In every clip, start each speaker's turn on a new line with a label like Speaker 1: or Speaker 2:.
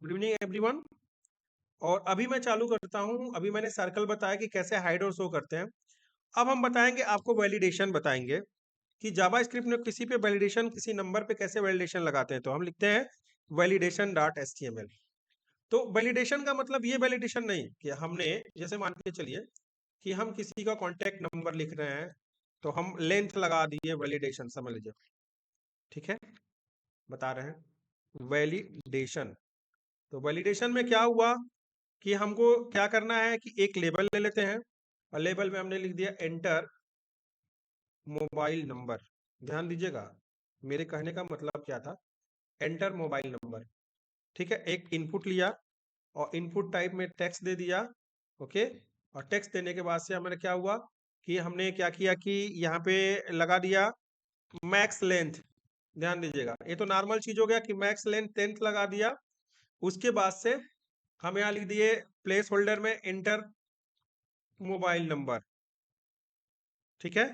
Speaker 1: Good evening everyone. और अभी मैं चालू करता हूं। अभी मैंने सर्कल बताया कि कैसे हाइड और शो करते हैं। अब हम बताएंगे, आपको वैलिडेशन बताएंगे कि जावा स्क्रिप्ट में किसी पे वैलिडेशन, किसी नंबर पे कैसे वैलिडेशन लगाते हैं। तो हम लिखते हैं वैलिडेशन डॉट एचटीएमएल। तो वैलिडेशन का मतलब ये वैलिडेशन नहीं कि हमने, जैसे मान के चलिए कि हम किसी का कॉन्टैक्ट नंबर लिख रहे हैं तो हम लेंथ लगा दिए वैलिडेशन, समझ लीजिए। ठीक है, बता रहे हैं वैलिडेशन। तो वैलिडेशन में क्या हुआ कि हमको क्या करना है कि एक लेबल ले लेते हैं और लेबल में हमने लिख दिया एंटर मोबाइल नंबर। ध्यान दीजिएगा, मेरे कहने का मतलब क्या था, एंटर मोबाइल नंबर। ठीक है, एक इनपुट लिया और इनपुट टाइप में टेक्स्ट दे दिया। ओके, और टेक्स्ट देने के बाद से हमारे क्या हुआ कि हमने क्या किया कि यहाँ पे लगा दिया मैक्स लेंथ। ध्यान दीजिएगा, ये तो नॉर्मल चीज हो गया कि मैक्स लेंथ 10 लगा दिया। उसके बाद से हम यहाँ लिख दिए प्लेस होल्डर में एंटर मोबाइल नंबर। ठीक है,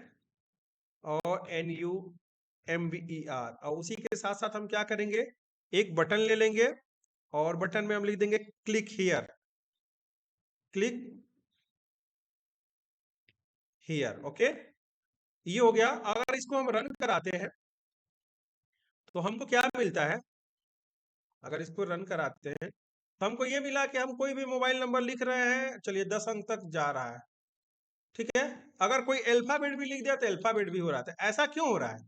Speaker 1: और NUMBER। और उसी के साथ साथ हम क्या करेंगे, एक बटन ले लेंगे और बटन में हम लिख देंगे click here. Click here, okay, ये हो गया। अगर इसको हम रन कराते हैं तो हमको क्या मिलता है, अगर इसको रन कराते हैं तो हमको ये मिला कि हम कोई भी मोबाइल नंबर लिख रहे हैं, चलिए 10 अंक तक जा रहा है। ठीक है, अगर कोई अल्फाबेट भी लिख दिया तो अल्फाबेट भी हो रहा था। ऐसा क्यों हो रहा है?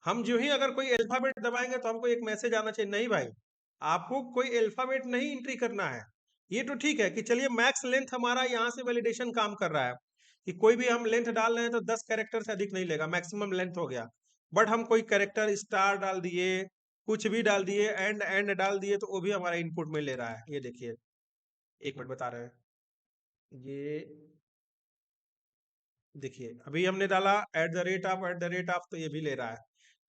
Speaker 1: हम जो ही अगर कोई अल्फाबेट दबाएंगे तो हमको एक मैसेज आना चाहिए, नहीं भाई आपको कोई अल्फाबेट नहीं एंट्री करना है। ये तो ठीक है कि चलिए मैक्स लेंथ हमारा यहाँ से वैलिडेशन काम कर रहा है कि कोई भी हम लेंथ डाल रहे हैं तो 10 कैरेक्टर से अधिक नहीं लेगा, मैक्सिमम लेंथ हो गया। बट हम कोई कैरेक्टर स्टार डाल दिए, कुछ भी डाल दिए, एंड एंड डाल दिए, तो वो भी हमारा इनपुट में ले रहा है। ये देखिए, एक मिनट बता रहे हैं, ये देखिए अभी हमने डाला @@, तो ये भी ले रहा है।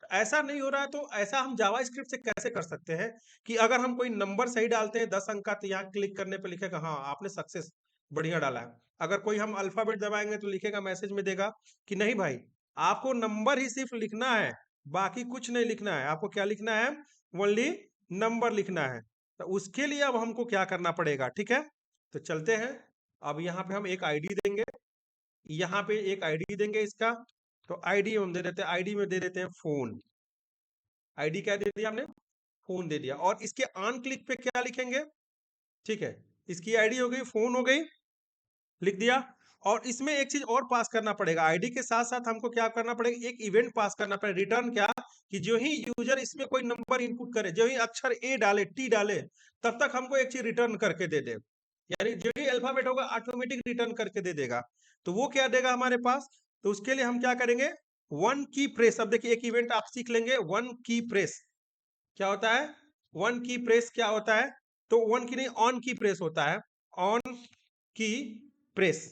Speaker 1: तो ऐसा नहीं हो रहा है, तो ऐसा हम जावा स्क्रिप्ट से कैसे कर सकते हैं कि अगर हम कोई नंबर सही डालते हैं 10 अंक का, तो यहाँ क्लिक करने पे लिखेगा हाँ आपने सक्सेस, बढ़िया डाला है। अगर कोई हम अल्फाबेट दबाएंगे तो लिखेगा, मैसेज में देगा कि नहीं भाई आपको नंबर ही सिर्फ लिखना है, बाकी कुछ नहीं लिखना है। आपको क्या लिखना है, ओनली नंबर लिखना है। तो उसके लिए अब हमको क्या करना पड़ेगा, ठीक है, तो चलते हैं। अब यहाँ पे हम एक आईडी देंगे, यहाँ पे एक आईडी देंगे इसका। तो आईडी हम दे देते हैं, आईडी में दे देते हैं फोन। आईडी क्या दे दिया हमने, फोन दे दिया। और इसके ऑन क्लिक पे क्या लिखेंगे, ठीक है, इसकी आईडी हो गई, फोन हो गई, लिख दिया। और इसमें एक चीज और पास करना पड़ेगा, आईडी के साथ साथ हमको क्या करना पड़ेगा, एक इवेंट पास करना पड़ेगा। रिटर्न क्या, कि जो ही यूजर इसमें कोई नंबर इनपुट करे, जो ही अक्षर ए डाले, टी डाले, तब तक हमको एक चीज रिटर्न करके दे दे। यानी जो भी अल्फाबेट होगा ऑटोमेटिक रिटर्न करके दे देगा। तो वो क्या देगा हमारे पास, तो उसके लिए हम क्या करेंगे, वन की प्रेस। अब देखिए एक इवेंट आप सीख लेंगे, वन की प्रेस क्या होता है। वन की प्रेस क्या होता है, तो वन की नहीं, ऑन की प्रेस होता है, ऑन की प्रेस।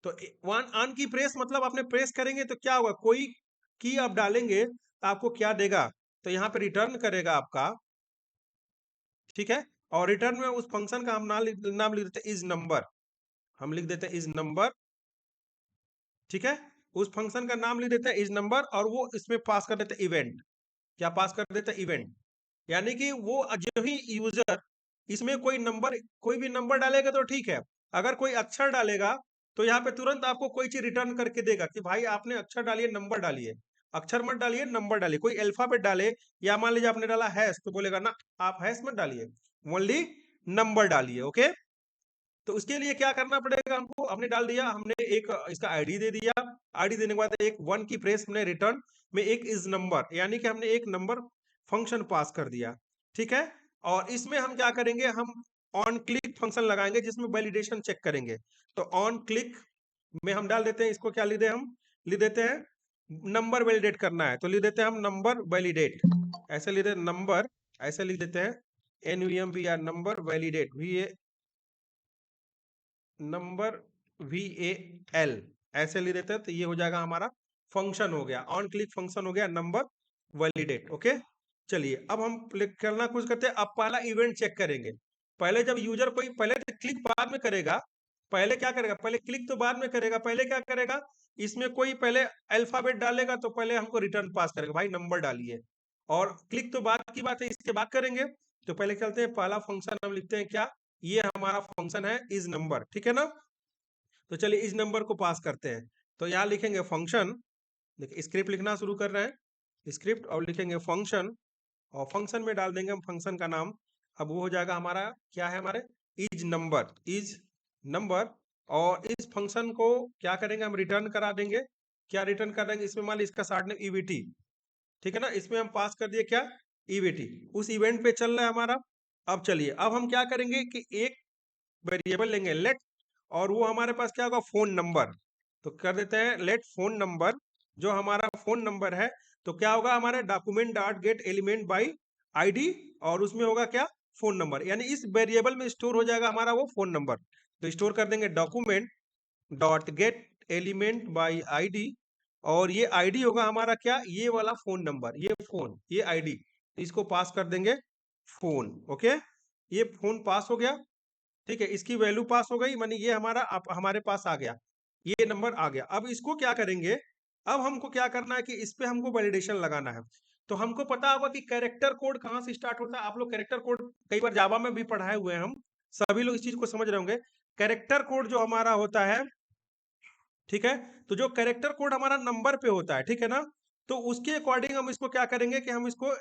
Speaker 1: तो वन ऑन की प्रेस मतलब आपने प्रेस करेंगे तो क्या होगा, कोई की आप डालेंगे तो आपको क्या देगा, तो यहाँ पे रिटर्न करेगा आपका। ठीक है, और रिटर्न में उस फंक्शन का हम नाम लिख देते हैं इज नंबर। हम लिख देते हैं इज नंबर। ठीक है, उस फंक्शन का नाम लिख देते हैं इज नंबर, और वो इसमें पास कर देते हैं इवेंट। क्या पास कर देते हैं, इवेंट। यानी कि वो जो ही यूजर इसमें कोई भी नंबर डालेगा तो ठीक है, अगर कोई अक्षर डालेगा तो यहाँ पे तुरंत आपको कोई चीज रिटर्न करके देगा कि भाई आपने अक्षर डालिए, नंबर डालिए। अक्षर मत डालिए, नंबर डालिए। कोई अल्फाबेट डाले या मान लीजिए आपने डाला हैश, तो बोलेगा ना आप हैश मत डालिए, ओनली नंबर डालिए। ओके, तो उसके लिए क्या करना पड़ेगा हमको, हमने डाल दिया, हमने एक इसका आईडी दे दिया। आईडी देने के बाद एक वन की प्रेस हमने रिटर्न में एक इज नंबर, यानी कि हमने एक नंबर फंक्शन पास कर दिया। ठीक है, और इसमें हम क्या करेंगे, हम ऑन क्लिक फंक्शन लगाएंगे जिसमें वैलिडेशन चेक करेंगे। तो ऑन क्लिक में हम डाल देते हैं, इसको क्या लिख दे, हम लिख देते हैं नंबर वैलिडेट करना है, तो लिख देते हैं हम नंबर वैलिडेट। ऐसे लिख देते नंबर, ऐसे लिख देते हैं NUMBR, number validate, number VAL, ऐसे ले देते हैं। तो ये हो जाएगा हमारा फंक्शन, हो गया ऑन क्लिक फंक्शन, हो गया नंबर वैलिडेट। ओके, चलिए अब हम करना कुछ करते हैं। अब पहला इवेंट चेक करेंगे। पहले जब यूजर कोई, पहले तो क्लिक बाद में करेगा, पहले क्या करेगा, पहले क्लिक तो बाद में करेगा, पहले क्या करेगा, इसमें कोई पहले अल्फाबेट डालेगा तो पहले हमको रिटर्न पास करेगा, भाई नंबर डालिए। और क्लिक तो बाद की बात है, इसके बाद करेंगे। तो पहले चलते हैं, पहला फंक्शन हम लिखते हैं क्या, ये हमारा फंक्शन है इज नंबर, ठीक है ना। तो चलिए इस नंबर को पास करते हैं। तो यहाँ लिखेंगे फंक्शन, देखिए स्क्रिप्ट लिखना शुरू कर रहे हैं, स्क्रिप्ट, और लिखेंगे फंक्शन, और फंक्शन में डाल देंगे हम फंक्शन का नाम। अब वो हो जाएगा हमारा क्या है, हमारे इज नंबर, इज नंबर। और इस फंक्शन को क्या करेंगे, हम रिटर्न करा देंगे। क्या रिटर्न कर देंगे, इसमें मान ली इसका शॉर्ट नेम ईवीटी, ठीक है ना, इसमें हम पास कर दिए क्या, ईवीटी, उस इवेंट पे चल रहा है हमारा। अब चलिए, अब हम क्या करेंगे कि एक वेरिएबल लेंगे लेट, और वो हमारे पास क्या होगा, फोन नंबर। तो कर देते हैं लेट फोन नंबर, जो हमारा फोन नंबर है, तो क्या होगा, हमारे document dot gate element by ID, और उसमें होगा क्या, फोन नंबर, यानी इस वेरिएबल में स्टोर हो जाएगा हमारा वो फोन नंबर। तो स्टोर कर देंगे document dot gate element by ID, और ये आईडी होगा हमारा क्या, ये वाला फोन नंबर, ये फोन, ये आईडी, इसको पास कर देंगे फोन। ओके, ये फोन पास हो गया, ठीक है, इसकी वैल्यू पास हो गई, मानी ये हमारा हमारे पास आ गया, ये नंबर आ गया। अब इसको क्या करेंगे, अब हमको क्या करना है कि इस पे हमको वैलिडेशन लगाना है। तो हमको पता होगा कि कैरेक्टर कोड कहाँ से स्टार्ट होता है, आप लोग कैरेक्टर कोड कई बार जावा में भी पढ़ाए हुए हैं हम, सभी लोग इस चीज को समझ रहे होंगे। कैरेक्टर कोड जो हमारा होता है, ठीक है, तो जो कैरेक्टर कोड हमारा नंबर पे होता है, ठीक है ना, तो उसके अकॉर्डिंग हम इसको क्या करेंगे कि हम इसको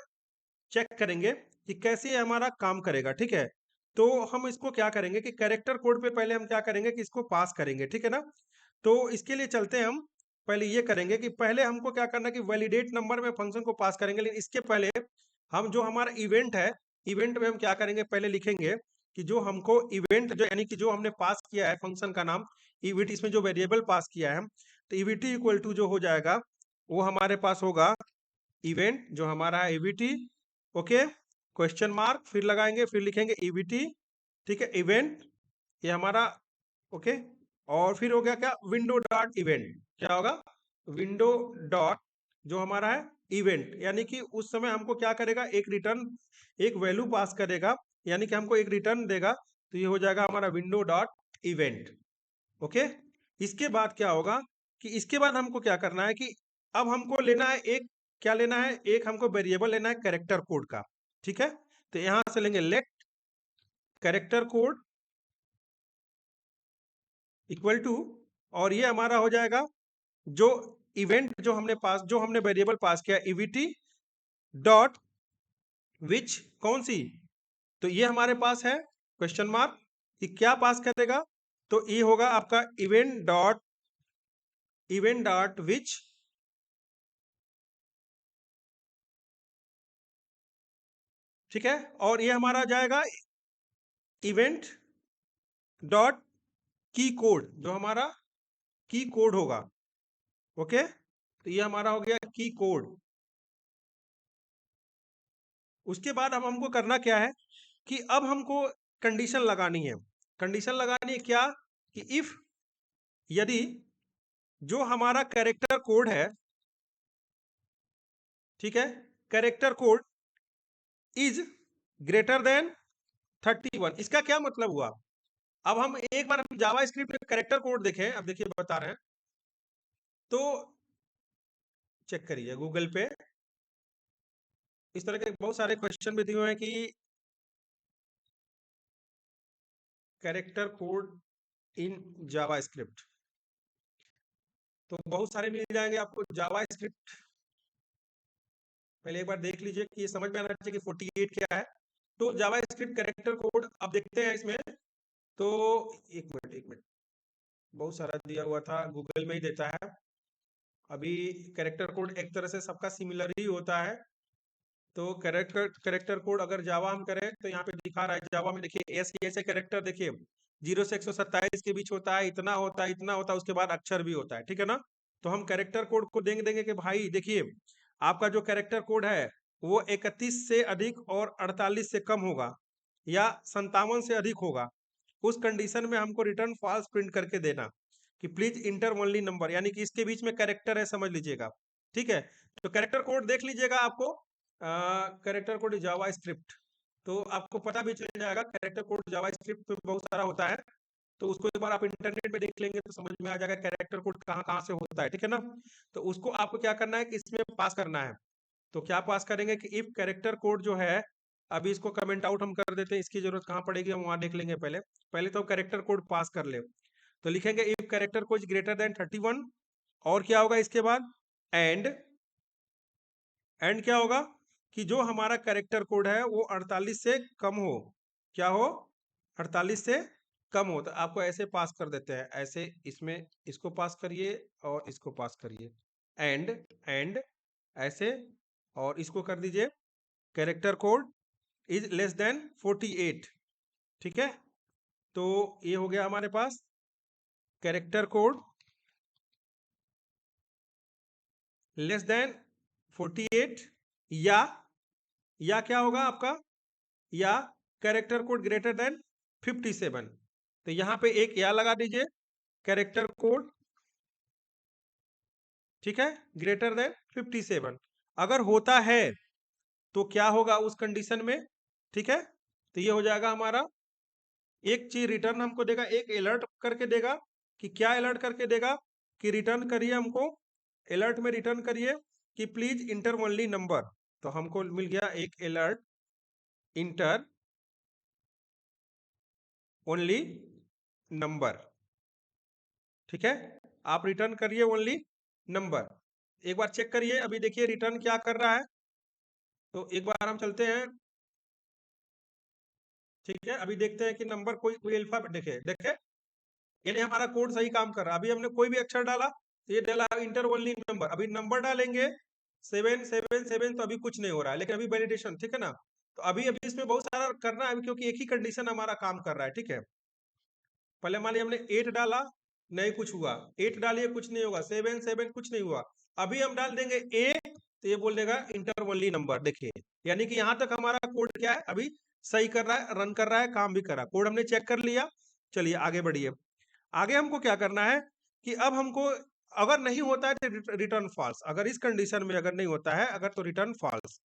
Speaker 1: चेक करेंगे कि कैसे ये हमारा काम करेगा, ठीक है। तो हम इसको क्या करेंगे कि कैरेक्टर कोड पे पहले हम क्या करेंगे कि इसको पास करेंगे, ठीक है ना। तो इसके लिए चलते हैं हम, पहले ये करेंगे कि पहले हमको क्या करना है कि वैलिडेट नंबर में फंक्शन को पास करेंगे, लेकिन इसके पहले हम जो हमारा इवेंट है, इवेंट में हम क्या करेंगे, पहले लिखेंगे कि जो हमको इवेंट, जो यानी कि जो हमने पास किया है फंक्शन का नाम ईवीटी, इसमें जो वेरिएबल पास किया है, तो ईवीटी इक्वल टू जो हो जाएगा, वो हमारे पास होगा इवेंट, जो हमारा है ईवीटी। ओके, क्वेश्चन मार्क फिर लगाएंगे, फिर लिखेंगे ईवीटी, ठीक है, इवेंट, ये हमारा, ओके। और फिर हो गया क्या, विंडो डॉट इवेंट, क्या होगा, विंडो डॉट जो हमारा है इवेंट, यानी कि उस समय हमको क्या करेगा, एक रिटर्न, एक वैल्यू पास करेगा, यानी कि हमको एक रिटर्न देगा। तो ये हो जाएगा हमारा विंडो डॉट इवेंट। ओके, इसके बाद क्या होगा कि इसके बाद हमको क्या करना है कि अब हमको लेना है एक, क्या लेना है, एक हमको वेरिएबल लेना है कैरेक्टर कोड का, ठीक है। तो यहां से लेंगे let character code equal to, और ये हमारा हो जाएगा जो इवेंट, जो हमने पास, जो हमने वेरिएबल पास किया ईवीटी डॉट विच, कौन सी, तो ये हमारे पास है क्वेश्चन मार्क, कि क्या पास करेगा, तो ये होगा आपका इवेंट डॉट विच, ठीक है। और ये हमारा जाएगा इवेंट डॉट की कोड, जो हमारा की कोड होगा। ओके, तो ये हमारा हो गया की कोड। उसके बाद अब हमको करना क्या है कि अब हमको कंडीशन लगानी है, कंडीशन लगानी है क्या, कि इफ, यदि जो हमारा कैरेक्टर कोड है, ठीक है, character code is greater then 31, इसका क्या मतलब हुआ। अब हम एक बार जावा स्क्रिप्ट में कैरेक्टर कोड देखें, अब देखिए बता रहे हैं, तो चेक करिए गूगल पे, इस तरह के बहुत सारे क्वेश्चन भी दिए हुए हैं कि कैरेक्टर कोड इन जावा स्क्रिप्ट, तो बहुत सारे मिल जाएंगे आपको जावा स्क्रिप्ट। पहले एक बार देख लीजिए कि ये समझ में आना चाहिए कि 48 क्या है। तो जावा स्क्रिप्ट कैरेक्टर कोड अब देखते हैं इसमें। तो एक मिनट, बहुत सारा दिया हुआ था, गूगल में ही देता है। अभी कैरेक्टर कोड एक तरह से सबका सिमिलर ही होता है। तो कैरेक्टर कोड अगर जावा हम करें तो यहाँ पे दिखा रहा है, जावा में देखिए ऐसे कैरेक्टर देखिए 0 से 127 के बीच होता है, इतना होता है, इतना होता है, उसके बाद अक्षर भी होता है, ठीक है ना। तो हम कैरेक्टर कोड को देंगे कि भाई देखिए, आपका जो कैरेक्टर कोड है वो 31 से अधिक और 48 से कम होगा, या 57 से अधिक होगा, उस कंडीशन में हमको रिटर्न फॉल्स प्रिंट करके देना, कि प्लीज इंटर ओनली नंबर, यानी कि इसके बीच में कैरेक्टर है, समझ लीजिएगा, ठीक है। तो कैरेक्टर कोड देख लीजिएगा आपको, कैरेक्टर कोड जावा स्क्रिप्ट, तो आपको पता भी चल जाएगा कैरेक्टर कोड जावा स्क्रिप्ट में बहुत सारा होता है। तो उसको एक बार आप इंटरनेट पे देख लेंगे तो समझ में आ जाएगा कैरेक्टर कोड कहाँ कहाँ से होता है, ठीक है ना। तो उसको आपको क्या करना है कि इसमें पास करना है। तो क्या पास करेंगे कि इफ कैरेक्टर कोड जो है अभी इसको कमेंट आउट हम कर देते हैं, इसकी जरूरत कहाँ पड़ेगी हम वहां देख लेंगे। पहले पहले तो कैरेक्टर कोड पास कर ले। तो लिखेंगे if character code greater than 31, और क्या होगा इसके बाद, एंड क्या होगा कि जो हमारा कैरेक्टर कोड है वो 48 से कम हो। क्या हो? 48 से कम हो। तो आपको ऐसे पास कर देते हैं, ऐसे इसमें इसको पास करिए और इसको पास करिए, एंड ऐसे, और इसको कर दीजिए character code is less than 48। ठीक है, तो ये हो गया हमारे पास कैरेक्टर कोड लेस देन 48, या क्या होगा आपका, या कैरेक्टर कोड ग्रेटर देन 57। तो यहां पे एक या लगा दीजिए, कैरेक्टर कोड, ठीक है, ग्रेटर देन 57। अगर होता है तो क्या होगा उस कंडीशन में, ठीक है, तो ये हो जाएगा हमारा, एक चीज रिटर्न हमको देगा, एक अलर्ट करके देगा। कि क्या अलर्ट करके देगा, कि रिटर्न करिए हमको, अलर्ट में रिटर्न करिए कि प्लीज इंटर ओनली नंबर। तो हमको मिल गया एक अलर्ट, इंटर ओनली नंबर। ठीक है, आप रिटर्न करिए ओनली नंबर। एक बार चेक करिए, अभी देखिए रिटर्न क्या कर रहा है। तो एक बार हम चलते हैं, ठीक है, अभी देखते हैं कि नंबर कोई कोई अल्फाबेट, देखे देखे यानी हमारा कोड सही काम कर रहा है। अभी हमने कोई भी अक्षर डाला तो ये डाला इंटर ओनली नंबर। अभी नंबर डालेंगे 777, तो अभी कुछ नहीं हो रहा है, लेकिन अभी वैलिडेशन, ठीक है ना। तो अभी अभी इसमें बहुत सारा करना है, क्योंकि एक ही कंडीशन हमारा काम कर रहा है। ठीक है, पहले मान लिया हमने 8 डाला, नहीं कुछ हुआ, 8 डालिए कुछ नहीं होगा, 7 कुछ नहीं हुआ। अभी हम डाल देंगे 8, तो ये बोल देगा इंटर ओनली नंबर। देखिए यानी कि यहाँ तक हमारा कोड क्या है, अभी सही कर रहा है, रन कर रहा है, काम भी कर रहा है, कोड हमने चेक कर लिया। चलिए आगे बढ़िए। आगे हमको क्या करना है कि अब हमको, अगर नहीं होता है तो रिटर्न फॉल्स। अगर इस कंडीशन में अगर नहीं होता है, अगर तो रिटर्न फॉल्स,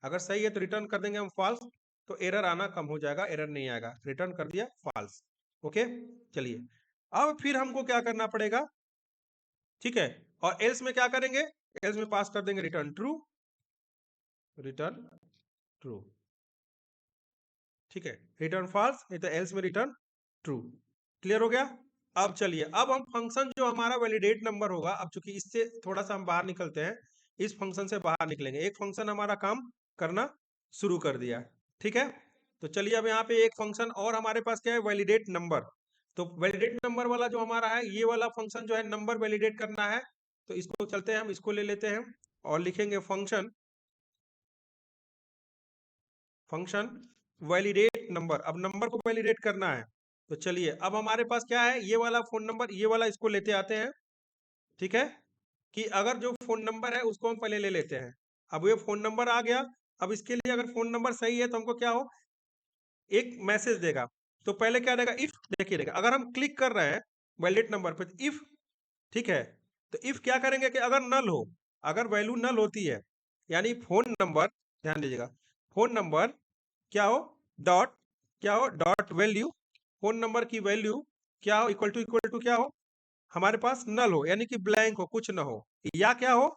Speaker 1: अगर सही है तो रिटर्न कर देंगे हम फॉल्स, तो एरर आना कम हो जाएगा, एरर नहीं आएगा। रिटर्न कर दिया फॉल्स, ओके। चलिए अब फिर हमको क्या करना पड़ेगा, ठीक है, और एल्स में क्या करेंगे, एल्स में पास कर देंगे रिटर्न ट्रू, रिटर्न ट्रू। ठीक है, रिटर्न फॉल्स, नहीं तो एल्स में रिटर्न ट्रू। क्लियर हो गया। अब चलिए, अब हम फंक्शन जो हमारा वैलिडेट नंबर होगा, अब चूंकि इससे थोड़ा सा हम बाहर निकलते हैं, इस फंक्शन से बाहर निकलेंगे। एक फंक्शन हमारा काम करना शुरू कर दिया, ठीक है। तो चलिए अब यहाँ पे एक फंक्शन और हमारे पास क्या है, वैलिडेट नंबर। तो वैलिडेट नंबर वाला जो हमारा है, ये वाला फंक्शन जो है नंबर वैलिडेट करना है। तो इसको चलते हैं, हम इसको ले लेते हैं और लिखेंगे फंक्शन, फंक्शन वैलिडेट नंबर। अब नंबर को वैलिडेट करना है। तो चलिए अब हमारे पास क्या है, ये वाला फोन नंबर, ये वाला इसको लेते आते हैं। ठीक है, कि अगर जो फोन नंबर है उसको हम पहले ले लेते हैं। अब ये फोन नंबर आ गया। अब इसके लिए अगर फोन नंबर सही है तो हमको क्या हो, एक मैसेज देगा। तो पहले क्या देगा, इफ, देखिए देखिए, अगर हम क्लिक कर रहे हैं वैलिडेट नंबर पे, इफ, ठीक है, तो इफ क्या करेंगे कि अगर नल हो, अगर वैल्यू नल होती है, यानी फोन नंबर, ध्यान दीजिएगा, फोन नंबर क्या हो, डॉट, क्या हो, डॉट वैल्यू, फोन नंबर की वैल्यू क्या हो, इक्वल टू क्या हो, हमारे पास नल हो, यानी कि ब्लैंक हो, कुछ ना हो। या क्या हो,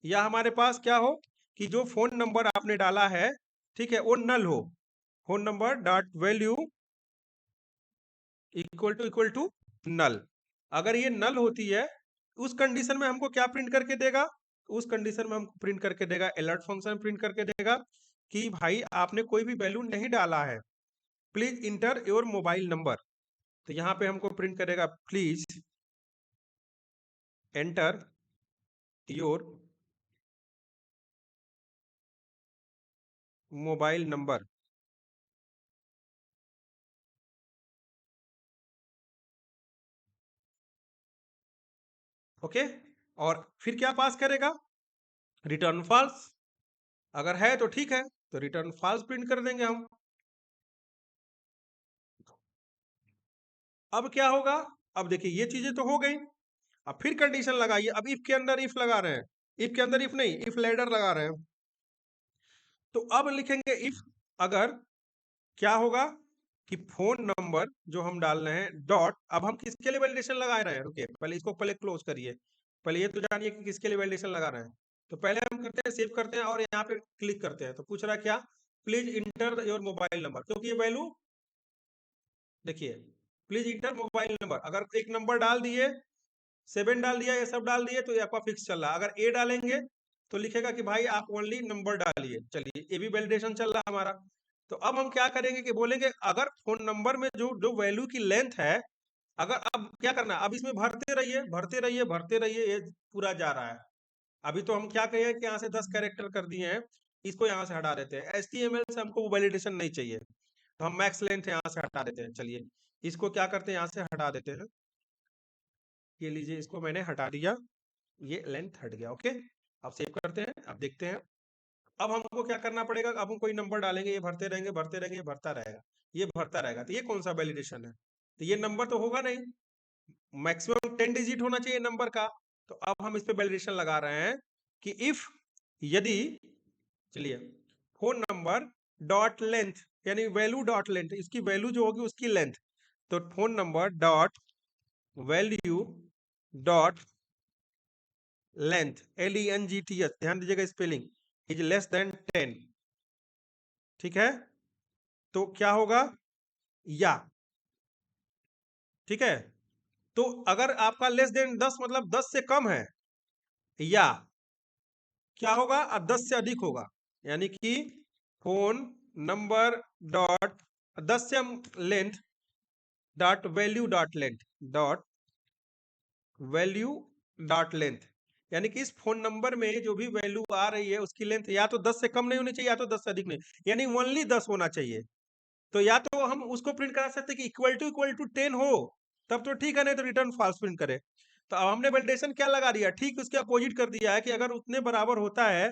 Speaker 1: या हमारे पास क्या हो कि जो फोन नंबर आपने डाला है, ठीक है, वो नल हो। Phone number dot value equal to null. अगर ये नल होती है, उस कंडीशन में हमको क्या प्रिंट करके देगा, उस कंडीशन में हमको प्रिंट करके देगा, अलर्ट फंक्शन प्रिंट करके देगा कि भाई आपने कोई भी वैल्यू नहीं डाला है, please inter your mobile number. तो यहाँ पे हमको प्रिंट करेगा please enter your mobile number. Okay, और फिर क्या पास करेगा, रिटर्न फॉल्स। अगर है तो ठीक है, तो रिटर्न फॉल्स प्रिंट कर देंगे हम। अब क्या होगा, अब देखिए ये चीजें तो हो गई। अब फिर कंडीशन लगाइए, अब इफ के अंदर इफ लगा रहे हैं, इफ के अंदर इफ नहीं, इफ लेडर लगा रहे हैं। तो अब लिखेंगे इफ, अगर क्या होगा कि फोन नंबर जो हम डाल रहे हैं डॉट, अब हम किसके लिए वैलिडेशन लगा रहे हैं, रुकिए पहले इसको पहले क्लोज करिए, पहले ये तो जानिए कि किसके लिए वैलिडेशन लगा रहे हैं। तो पहले हम करते हैं, सेव करते हैं और यहाँ पे क्लिक करते हैं। तो पूछ रहा है क्या, please inter your mobile number, क्योंकि ये वैल्यू देखिए, प्लीज इंटर मोबाइल नंबर, अगर एक नंबर डाल दिए, 7 डाल दिया, ये सब डाल दिए, तो ये आपका फिक्स चल रहा है। अगर ए डालेंगे तो लिखेगा कि भाई आप ओनली नंबर डालिए। चलिए, ये भी वैलिडेशन चल रहा है हमारा। तो अब हम क्या करेंगे कि बोलेंगे अगर फोन नंबर में जो जो वैल्यू की लेंथ है, अगर अब क्या करना है, अब इसमें भरते रहिए भरते रहिए भरते रहिए, ये पूरा जा रहा है। अभी तो हम क्या कहें कि यहाँ से 10 कैरेक्टर कर दिए हैं, इसको यहाँ से हटा देते हैं। HTML से हमको वैलिडेशन नहीं चाहिए, तो हम मैक्स लेंथ यहाँ से हटा देते हैं। चलिए, इसको क्या करते हैं, यहाँ से हटा देते हैं। ये लीजिए, इसको मैंने हटा दिया, ये लेंथ हट गया। ओके, अब सेव करते हैं, अब देखते हैं। अब हमको क्या करना पड़ेगा, अब हम कोई नंबर डालेंगे, ये भरते रहेंगे भरते रहेंगे, ये भरता रहेगा, ये भरता रहेगा। तो ये कौन सा वैलिडेशन है? तो ये नंबर तो होगा नहीं, मैक्सिमम 10 डिजिट होना चाहिए नंबर का। तो अब हम इस पे वैलिडेशन लगा रहे हैं कि इफ, यदि, चलिए, फोन नंबर डॉट लेंथ, यानी वैल्यू डॉट लेंथ, इसकी वैल्यू जो होगी उसकी लेंथ। तो phone number dot value dot length, LENGTH, ध्यान दीजिएगा स्पेलिंग, इज लेस देन 10। ठीक है, तो क्या होगा, या, ठीक है, तो अगर आपका लेस देन 10 मतलब 10 से कम है, या क्या होगा, 10 से अधिक होगा, यानी कि फोन नंबर डॉट 10 से हम length dot value dot length, dot value dot length, यानी कि इस फोन नंबर में जो भी वैल्यू आ रही है उसकी लेंथ या तो 10 से कम नहीं होनी चाहिए, या तो 10 से अधिक नहीं, यानी ओनली 10 होना चाहिए। तो या तो हम उसको प्रिंट करा सकते हैं कि इक्वल टू 10 हो, तब तो ठीक है, नहीं तो रिटर्न फॉल्स प्रिंट करे। तो अब हमने वैलिडेशन क्या लगा दिया, ठीक उसके अपोजिट कर दिया है कि अगर उतने बराबर होता है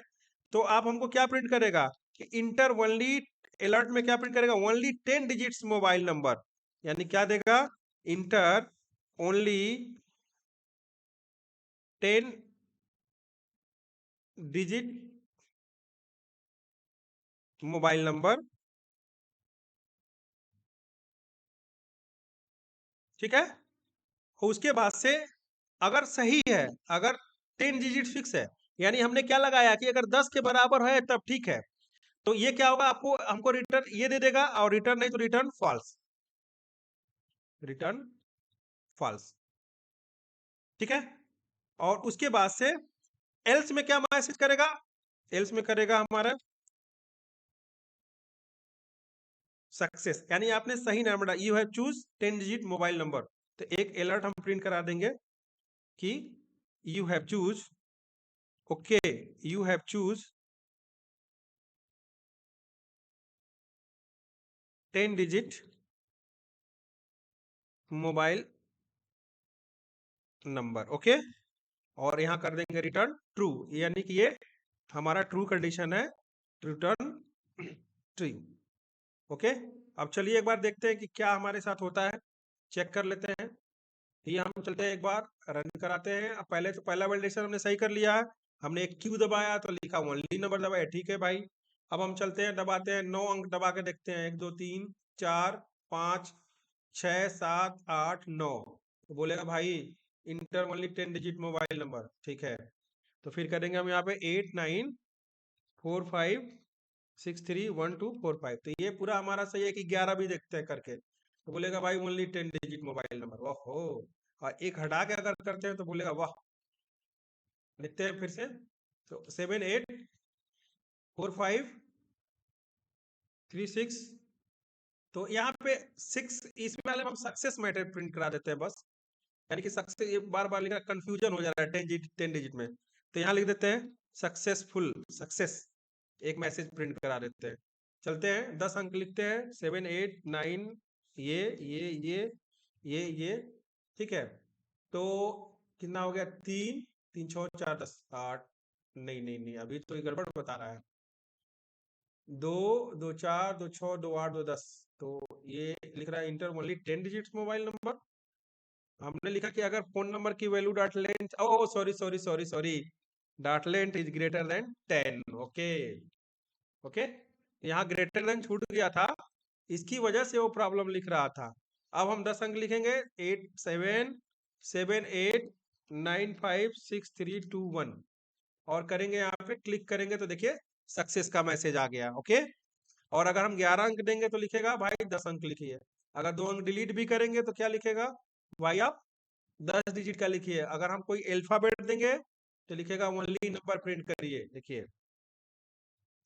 Speaker 1: तो आप हमको क्या प्रिंट करेगा कि इंटर ओनली, अलर्ट में क्या प्रिंट करेगा, ओनली 10 डिजिट्स मोबाइल नंबर, यानी क्या देगा, inter only 10 digit mobile number. ठीक है, उसके बाद से अगर सही है, अगर 10 डिजिट फिक्स है, यानी हमने क्या लगाया कि अगर 10 के बराबर है तब ठीक है, तो ये क्या होगा, आपको हमको रिटर्न ये दे देगा, और रिटर्न नहीं तो रिटर्न फॉल्स, रिटर्न फॉल्स। ठीक है, और उसके बाद से एल्स में क्या मैसेज करेगा, एल्स में करेगा हमारा सक्सेस, यानी आपने सही number, you have choose 10 digit mobile number. तो एक अलर्ट हम प्रिंट करा देंगे कि you have choose, okay, you have choose 10 digit mobile number. Okay, और यहाँ कर देंगे रिटर्न ट्रू, यानी कि ये हमारा ट्रू कंडीशन है, रिटर्न ट्रू। ओके, अब चलिए एक बार देखते हैं कि क्या हमारे साथ होता है, चेक कर लेते हैं। ये हम चलते हैं एक बार रन कराते हैं। अब पहले तो पहला वैलिडेशन हमने सही कर लिया है, हमने एक क्यू दबाया तो लिखा ओनली नंबर दबाया, ठीक है भाई। अब हम चलते हैं, दबाते हैं 9 अंक दबा के देखते हैं, 1 2 3 4 5 6 7 8 9, तो बोलेगा भाई inter only 10 digit mobile number, ठीक है। तो फिर करेंगे हम यहाँ पे 8945631245, तो ये पूरा हमारा सही है कि 11 भी देखते हैं करके, तो बोलेगा भाई ओनली 10 डिजिट मोबाइल नंबर, ओहो। और एक हटा के अगर करते हैं तो बोलेगा वाह। लिखते हैं फिर से, तो 784536, तो यहाँ पे 6, इसमें वाले में हम सक्सेस मैटर प्रिंट करा देते हैं बस, यानी कि सक्सेस, ये बार बार लिखा कंफ्यूजन हो जा रहा है 10 डिजिट में, तो यहाँ लिख देते हैं सक्सेसफुल, सक्सेस, एक मैसेज प्रिंट करा देते हैं। चलते हैं 10 अंक लिखते हैं, 7 8 9, ये ठीक है। तो कितना हो गया, 3 3 6 4 10 8, नहीं नहीं नहीं, अभी तो ये गड़बड़ बता रहा है, 2 2 4 2 6 2 8 2 10, तो ये लिख रहा है enter only 10 digits mobile number. हमने लिखा कि अगर फोन नंबर की value dot length, oh sorry sorry sorry sorry, dot length is greater than 10। Okay, okay, यहाँ ग्रेटर देन छूट गया था, इसकी वजह से वो प्रॉब्लम लिख रहा था। अब हम 10 अंक लिखेंगे, 8778956321, और करेंगे यहाँ पे क्लिक करेंगे तो देखिए सक्सेस का मैसेज आ गया। ओके, और अगर हम 11 अंक देंगे तो लिखेगा भाई 10 अंक लिखिए। अगर 2 अंक डिलीट भी करेंगे तो क्या लिखेगा, भाई आप 10 डिजिट का लिखिए। अगर हम कोई अल्फाबेट देंगे तो लिखेगा ओनली नंबर प्रिंट करिए। देखिए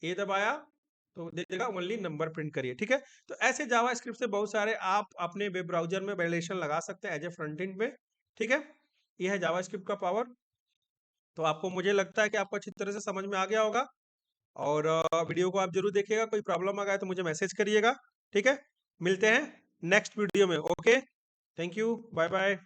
Speaker 1: ए दबाया तो दे देगा ओनली नंबर प्रिंट करिए। ठीक है, तो ऐसे जावा स्क्रिप्ट से बहुत सारे आप अपने वेब ब्राउजर में वैलिडेशन लगा सकते हैं एज ए फ्रंट एंड में। ठीक है, ये है जावा स्क्रिप्ट का पावर। तो आपको, मुझे लगता है कि आपको अच्छी तरह से समझ में आ गया होगा। और वीडियो को आप जरूर देखिएगा, कोई प्रॉब्लम आ गया तो मुझे मैसेज करिएगा। ठीक है, मिलते हैं नेक्स्ट वीडियो में। Okay, thank you, bye bye.